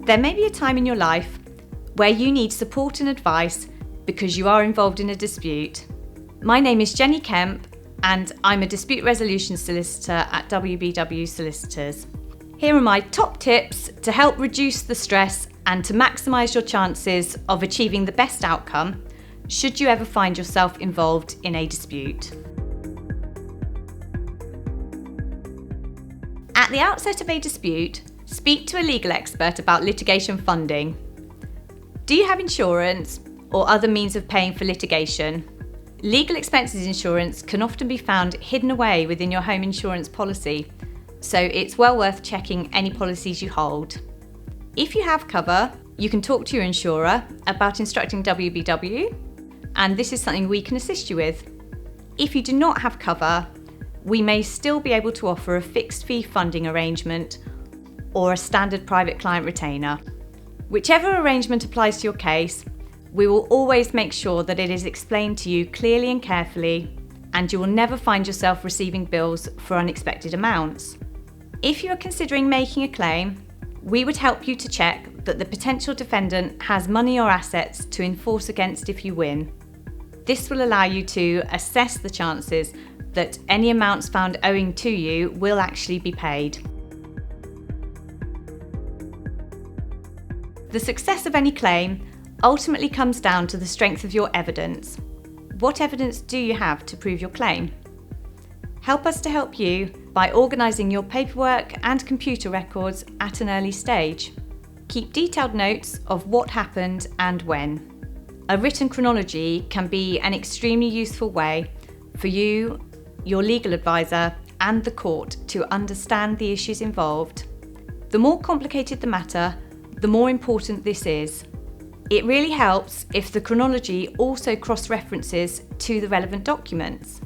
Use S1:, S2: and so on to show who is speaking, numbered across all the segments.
S1: There may be a time in your life where you need support and advice because you are involved in a dispute. My name is Jenny Kemp and I'm a dispute resolution solicitor at WBW Solicitors. Here are my top tips to help reduce the stress and to maximise your chances of achieving the best outcome should you ever find yourself involved in a dispute. At the outset of a dispute, speak to a legal expert about litigation funding. Do you have insurance or other means of paying for litigation? Legal expenses insurance can often be found hidden away within your home insurance policy, so it's well worth checking any policies you hold. If you have cover, you can talk to your insurer about instructing WBW, and this is something we can assist you with. If you do not have cover, we may still be able to offer a fixed fee funding arrangement or a standard private client retainer. Whichever arrangement applies to your case, we will always make sure that it is explained to you clearly and carefully, and you will never find yourself receiving bills for unexpected amounts. If you are considering making a claim, we would help you to check that the potential defendant has money or assets to enforce against if you win. This will allow you to assess the chances that any amounts found owing to you will actually be paid. The success of any claim ultimately comes down to the strength of your evidence. What evidence do you have to prove your claim? Help us to help you by organising your paperwork and computer records at an early stage. Keep detailed notes of what happened and when. A written chronology can be an extremely useful way for you, your legal advisor, and the court to understand the issues involved. The more complicated the matter, the more important this is. It really helps if the chronology also cross-references to the relevant documents.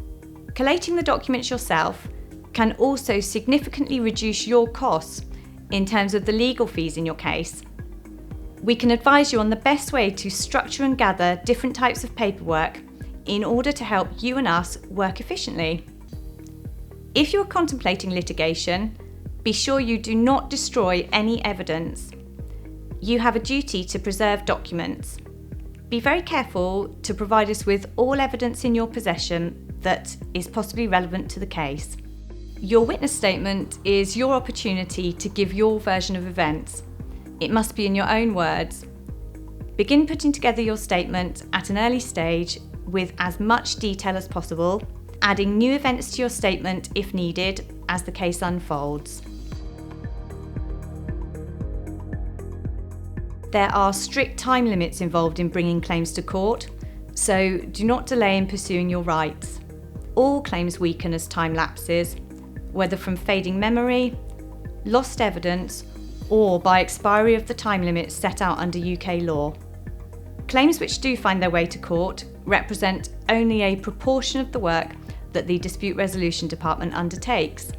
S1: Collating the documents yourself can also significantly reduce your costs in terms of the legal fees in your case. We can advise you on the best way to structure and gather different types of paperwork in order to help you and us work efficiently. If you are contemplating litigation, be sure you do not destroy any evidence. You have a duty to preserve documents. Be very careful to provide us with all evidence in your possession that is possibly relevant to the case. Your witness statement is your opportunity to give your version of events. It must be in your own words. Begin putting together your statement at an early stage with as much detail as possible, adding new events to your statement if needed as the case unfolds. There are strict time limits involved in bringing claims to court, so do not delay in pursuing your rights. All claims weaken as time lapses, whether from fading memory, lost evidence, or by expiry of the time limits set out under UK law. Claims which do find their way to court represent only a proportion of the work that the Dispute Resolution Department undertakes.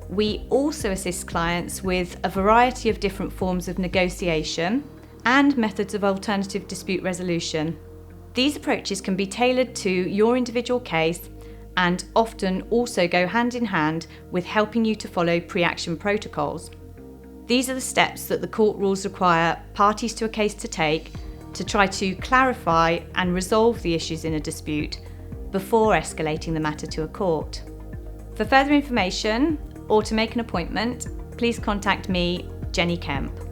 S1: We also assist clients with a variety of different forms of negotiation and methods of alternative dispute resolution. These approaches can be tailored to your individual case and often also go hand in hand with helping you to follow pre-action protocols. These are the steps that the court rules require parties to a case to take to try to clarify and resolve the issues in a dispute before escalating the matter to a court. For further information or to make an appointment, please contact me, Jenny Kemp.